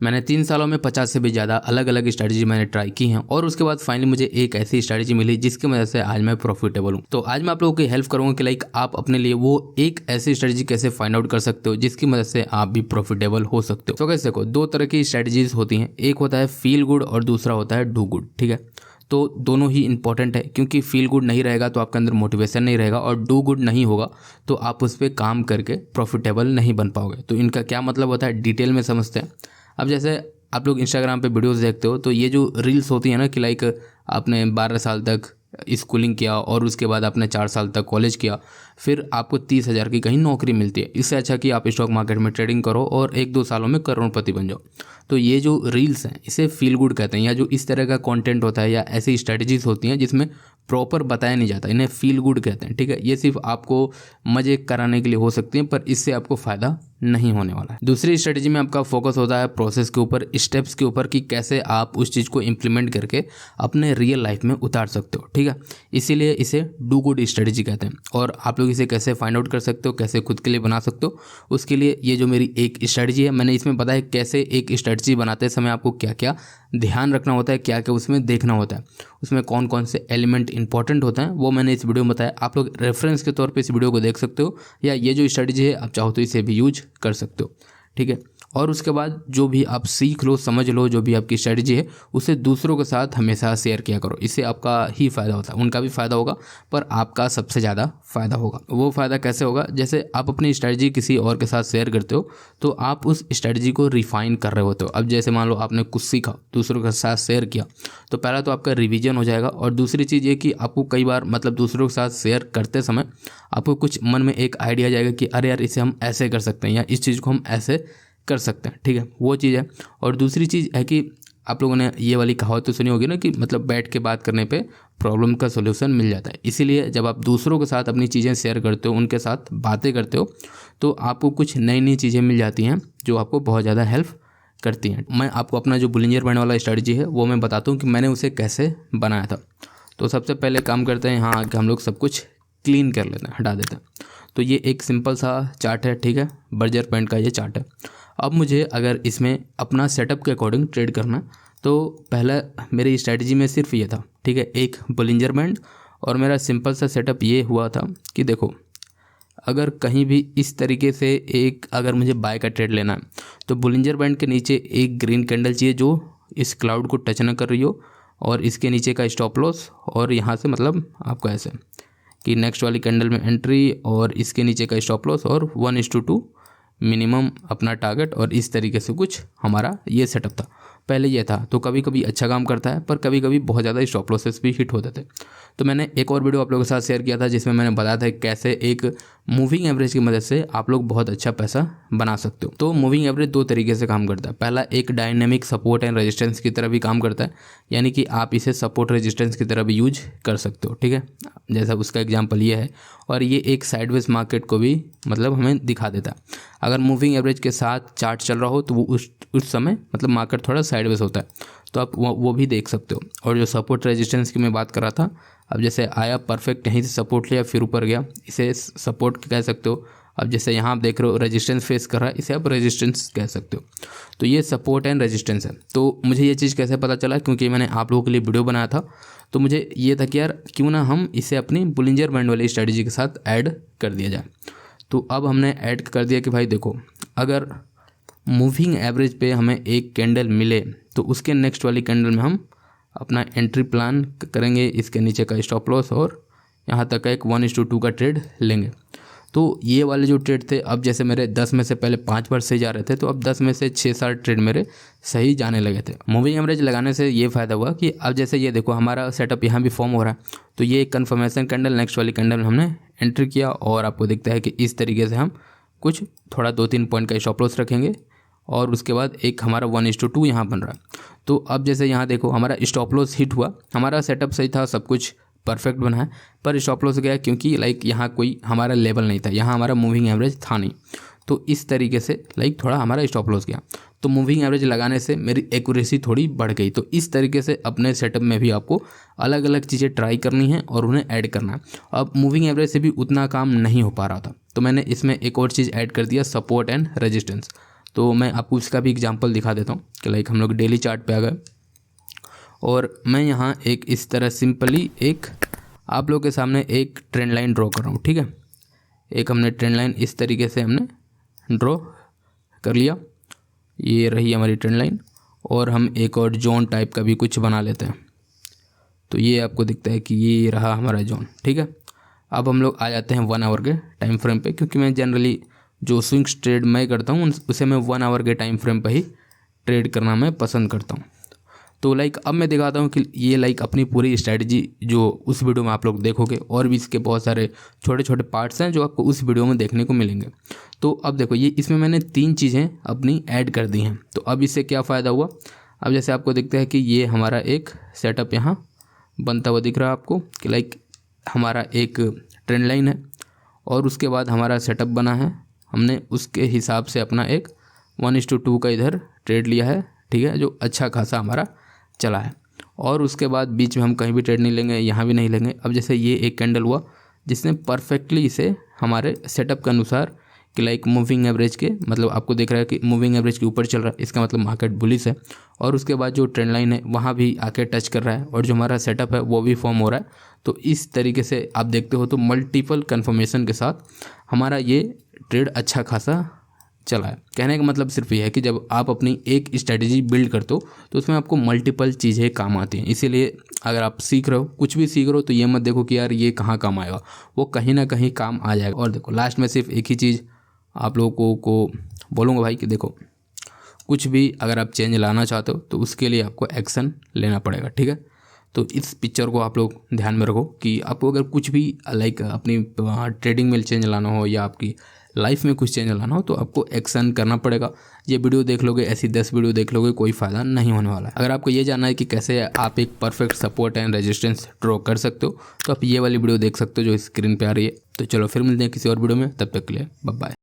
मैंने 3 सालों में 50 से भी ज़्यादा अलग अलग स्ट्रैटेजी मैंने ट्राई की हैं और उसके बाद फाइनली मुझे एक ऐसी स्ट्रैटेजी मिली जिसकी वजह से आज मैं प्रॉफिटेबल हूँ। तो आज मैं आप लोगों की हेल्प करूँगा कि लाइक आप अपने लिए वो एक ऐसी स्ट्रैटेजी कैसे फाइंड आउट कर सकते हो जिसकी मदद से आप भी प्रॉफिटेबल हो सकते हो। तो कैसे देखो, दो तरह की स्ट्रैटेजीज होती हैं, एक होता है फील गुड और दूसरा होता है डू गुड। ठीक है, तो दोनों ही इंपॉर्टेंट है क्योंकि फील गुड नहीं रहेगा तो आपके अंदर मोटिवेशन नहीं रहेगा और डू गुड नहीं होगा तो आप उस पर काम करके प्रॉफिटेबल नहीं बन पाओगे। तो इनका क्या मतलब होता है डिटेल में समझते हैं। अब जैसे आप लोग इंस्टाग्राम पे वीडियोस देखते हो तो ये जो रील्स होती है ना कि लाइक आपने 12 साल तक स्कूलिंग किया और उसके बाद आपने 4 साल तक कॉलेज किया, फिर आपको 30,000 की कहीं नौकरी मिलती है। इससे अच्छा कि आप स्टॉक मार्केट में ट्रेडिंग करो और 1-2 सालों में करोड़पति बन जाओ। तो ये जो रील्स हैं इसे फील गुड कहते हैं, या जो इस तरह का कंटेंट होता है या ऐसी स्ट्रेटजीज होती हैं जिसमें प्रॉपर बताया नहीं जाता, इन्हें फील गुड कहते हैं। ठीक है, ये सिर्फ आपको मजे कराने के लिए हो सकती हैं पर इससे आपको फ़ायदा नहीं होने वाला है। दूसरी स्ट्रेटजी में आपका फोकस होता है प्रोसेस के ऊपर, स्टेप्स के ऊपर कि कैसे आप उस चीज़ को इम्प्लीमेंट करके अपने रियल लाइफ में उतार सकते हो। ठीक है, इसीलिए इसे डू गुड स्ट्रेटजी कहते हैं। और आप लोग इसे कैसे फाइंड आउट कर सकते हो, कैसे खुद के लिए बना सकते हो, उसके लिए ये जो मेरी एक स्ट्रेटजी है मैंने इसमें बताया कैसे एक स्ट्रेटजी बनाते समय आपको क्या क्या ध्यान रखना होता है, क्या क्या उसमें देखना होता है, उसमें कौन कौन से एलिमेंट इंपॉर्टेंट होते हैं, वो मैंने इस वीडियो में बताया। आप लोग रेफरेंस के तौर पे इस वीडियो को देख सकते हो या ये जो स्ट्रेटजी है आप चाहो तो इसे भी यूज कर सकते हो। ठीक है, और उसके बाद जो भी आप सीख लो, समझ लो, जो भी आपकी स्ट्रेटजी है उसे दूसरों के साथ हमेशा शेयर किया करो। इससे आपका ही फ़ायदा होता है, उनका भी फ़ायदा होगा पर आपका सबसे ज़्यादा फ़ायदा होगा। वो फ़ायदा कैसे होगा, जैसे आप अपनी स्ट्रेटजी किसी और के साथ शेयर करते हो तो आप उस स्ट्रेटजी को रिफाइन कर रहे होते हो। अब जैसे मान लो आपने कुछ सीखा, दूसरों के साथ शेयर किया, तो पहला तो आपका रिवीजन हो जाएगा और दूसरी चीज़ ये कि आपको कई बार मतलब दूसरों के साथ शेयर करते समय आपको कुछ मन में एक आइडिया आ जाएगा कि अरे यार इसे हम ऐसे कर सकते हैं या इस चीज़ को हम ऐसे कर सकते हैं। ठीक है, वो चीज़ है। और दूसरी चीज़ है कि आप लोगों ने ये वाली कहावत तो सुनी होगी ना कि मतलब बैठ के बात करने पे प्रॉब्लम का सोल्यूशन मिल जाता है। इसीलिए जब आप दूसरों के साथ अपनी चीज़ें शेयर करते हो, उनके साथ बातें करते हो, तो आपको कुछ नई नई चीज़ें मिल जाती हैं जो आपको बहुत ज़्यादा हेल्प करती हैं। मैं आपको अपना जो बुलिंजर बैंड वाला स्ट्रेटजी है वो मैं बताता हूँ कि मैंने उसे कैसे बनाया था। तो सबसे पहले काम करते हैं यहाँ आके हम लोग सब कुछ क्लीन कर लेते हैं, हटा देते हैं। तो ये एक सिंपल सा चार्ट है। ठीक है, बर्जर बैंड का ये चार्ट है। अब मुझे अगर इसमें अपना सेटअप के अकॉर्डिंग ट्रेड करना, तो पहला मेरी स्ट्रेटजी में सिर्फ ये था। ठीक है, एक बुलिंजर बैंड और मेरा सिंपल सा सेटअप ये हुआ था कि देखो अगर कहीं भी इस तरीके से एक अगर मुझे बाय का ट्रेड लेना है तो बुलिंजर बैंड के नीचे एक ग्रीन कैंडल चाहिए जो इस क्लाउड को टच ना कर रही हो और इसके नीचे का स्टॉप लॉस और यहाँ से मतलब आपको ऐसे कि नेक्स्ट वाली कैंडल में एंट्री और इसके नीचे का स्टॉप लॉस और 1:2 मिनिमम अपना टारगेट, और इस तरीके से कुछ हमारा ये सेटअप था। पहले ये था तो कभी कभी अच्छा काम करता है पर कभी कभी बहुत ज़्यादा स्टॉप लॉसेस भी हिट होते थे। तो मैंने एक और वीडियो आप लोगों के साथ शेयर किया था जिसमें मैंने बताया था कैसे एक मूविंग एवरेज की मदद से आप लोग बहुत अच्छा पैसा बना सकते हो। तो मूविंग एवरेज दो तरीके से काम करता है। पहला एक डायनेमिक सपोर्ट एंड रेजिस्टेंस की तरह भी काम करता है, यानी कि आप इसे सपोर्ट रेजिस्टेंस की तरह भी यूज कर सकते हो। ठीक है, जैसा उसका एग्जाम्पल ये है। और ये एक साइडवेज मार्केट को भी मतलब हमें दिखा देता है। अगर मूविंग एवरेज के साथ चार्ट चल रहा हो तो वो उस समय मतलब मार्केट थोड़ा साइडवेज होता है, तो आप वो भी देख सकते हो। और जो सपोर्ट रेजिस्टेंस की मैं बात कर रहा था, अब जैसे आया परफेक्ट यहीं से सपोर्ट लिया फिर ऊपर गया, इसे सपोर्ट कह सकते हो। अब जैसे यहाँ आप देख रहे हो रेजिस्टेंस फेस कर रहा है, इसे आप रेजिस्टेंस कह सकते हो। तो ये सपोर्ट एंड रेजिस्टेंस है। तो मुझे ये चीज़ कैसे पता चला, क्योंकि मैंने आप लोगों के लिए वीडियो बनाया था तो मुझे ये था कि यार क्यों ना हम इसे अपनी बुलिंजर बैंड वाली स्ट्रेटजी के साथ ऐड कर दिया जाए। तो अब हमने ऐड कर दिया कि भाई देखो अगर मूविंग एवरेज पे हमें एक कैंडल मिले तो उसके नेक्स्ट वाली कैंडल में हम अपना एंट्री प्लान करेंगे, इसके नीचे का स्टॉप लॉस और यहाँ तक का एक 1:2 का ट्रेड लेंगे। तो ये वाले जो ट्रेड थे, अब जैसे मेरे 10 में से पहले 5 बार सही जा रहे थे तो अब 10 में से 6-7 ट्रेड मेरे सही जाने लगे थे। मूविंग एवरेज लगाने से ये फ़ायदा हुआ कि अब जैसे ये देखो हमारा सेटअप यहाँ भी फॉर्म हो रहा है, तो ये एक कन्फर्मेशन कैंडल नेक्स्ट वाली कैंडल में हमने एंट्री किया और आपको दिखता है कि इस तरीके से हम कुछ थोड़ा 2-3 पॉइंट का स्टॉप लॉस रखेंगे और उसके बाद एक हमारा 1:2 यहाँ बन रहा है। तो अब जैसे यहाँ देखो हमारा स्टॉप लॉस हिट हुआ, हमारा सेटअप सही था, सब कुछ परफेक्ट बना है, पर स्टॉप लॉस गया क्योंकि लाइक यहाँ कोई हमारा लेवल नहीं था, यहाँ हमारा मूविंग एवरेज था नहीं। तो इस तरीके से लाइक थोड़ा हमारा स्टॉप लॉस गया। तो मूविंग एवरेज लगाने से मेरी एक्यूरेसी थोड़ी बढ़ गई। तो इस तरीके से अपने सेटअप में भी आपको अलग अलग चीज़ें ट्राई करनी है और उन्हें ऐड करना है। अब मूविंग एवरेज से भी उतना काम नहीं हो पा रहा था तो मैंने इसमें एक और चीज़ ऐड कर दिया, सपोर्ट एंड रेजिस्टेंस। तो मैं आपको उसका भी एग्जांपल दिखा देता हूँ कि लाइक हम लोग डेली चार्ट पे आ गए और मैं यहाँ एक इस तरह सिंपली एक आप लोग के सामने एक ट्रेंड लाइन ड्रॉ कर रहा हूँ। ठीक है, एक हमने ट्रेंड लाइन इस तरीके से हमने ड्रॉ कर लिया, ये रही हमारी ट्रेंड लाइन। और हम एक और जोन टाइप का भी कुछ बना लेते हैं, तो ये आपको दिखता है कि ये रहा हमारा जोन। ठीक है, अब हम लोग आ जाते हैं 1 आवर के टाइम फ्रेम पे, क्योंकि मैं जनरली जो स्विंग्स ट्रेड मैं करता हूँ उसे मैं 1 आवर के टाइम फ्रेम पे ही ट्रेड करना मैं पसंद करता हूँ। तो लाइक अब मैं दिखाता हूँ कि ये लाइक अपनी पूरी स्ट्रैटेजी जो उस वीडियो में आप लोग देखोगे, और भी इसके बहुत सारे छोटे छोटे पार्ट्स हैं जो आपको उस वीडियो में देखने को मिलेंगे। तो अब देखो ये इसमें मैंने 3 चीज़ें अपनी ऐड कर दी हैं। तो अब इससे क्या फ़ायदा हुआ, अब जैसे आपको दिखता है कि ये हमारा एक सेटअप यहाँ बनता हुआ दिख रहा है आपको कि लाइक हमारा एक ट्रेंड लाइन है और उसके बाद हमारा सेटअप बना है, हमने उसके हिसाब से अपना एक 1:2 का इधर ट्रेड लिया है। ठीक है, जो अच्छा खासा हमारा चला है। और उसके बाद बीच में हम कहीं भी ट्रेड नहीं लेंगे, यहाँ भी नहीं लेंगे। अब जैसे ये एक कैंडल हुआ जिसने परफेक्टली इसे हमारे सेटअप के अनुसार कि लाइक मूविंग एवरेज के, मतलब आपको दिख रहा है कि मूविंग एवरेज के ऊपर चल रहा है, इसका मतलब मार्केट बुलिश है। और उसके बाद जो ट्रेंड लाइन है वहाँ भी आके टच कर रहा है और जो हमारा सेटअप है वो भी फॉर्म हो रहा है। तो इस तरीके से आप देखते हो तो मल्टीपल कन्फर्मेशन के साथ हमारा ये ट्रेड अच्छा खासा चला है। कहने का मतलब सिर्फ ये है कि जब आप अपनी एक स्ट्रेटजी बिल्ड करते हो तो उसमें आपको मल्टीपल चीज़ें काम आती हैं। इसीलिए अगर आप सीख रहे हो, कुछ भी सीख रहे हो, तो ये मत देखो कि यार ये कहाँ काम आएगा, वो कहीं ना कहीं काम आ जाएगा। और देखो लास्ट में सिर्फ एक ही चीज़ आप लोगों को बोलूँगा भाई कि देखो कुछ भी अगर आप चेंज लाना चाहते हो तो उसके लिए आपको एक्शन लेना पड़ेगा। ठीक है, तो इस पिक्चर को आप लोग ध्यान में रखो कि आपको अगर कुछ भी लाइक अपनी ट्रेडिंग में चेंज लाना हो या आपकी लाइफ में कुछ चेंज लाना हो तो आपको एक्शन करना पड़ेगा। ये वीडियो देख लोगे, ऐसी 10 वीडियो देख लोगे, कोई फ़ायदा नहीं होने वाला है। अगर आपको ये जानना है कि कैसे आप एक perfect support and resistance draw कर सकते हो तो आप ये वाली वीडियो देख सकते हो जो स्क्रीन पे आ रही है। तो चलो फिर मिलते हैं किसी और वीडियो में, तब तक के लिए बाय बाय।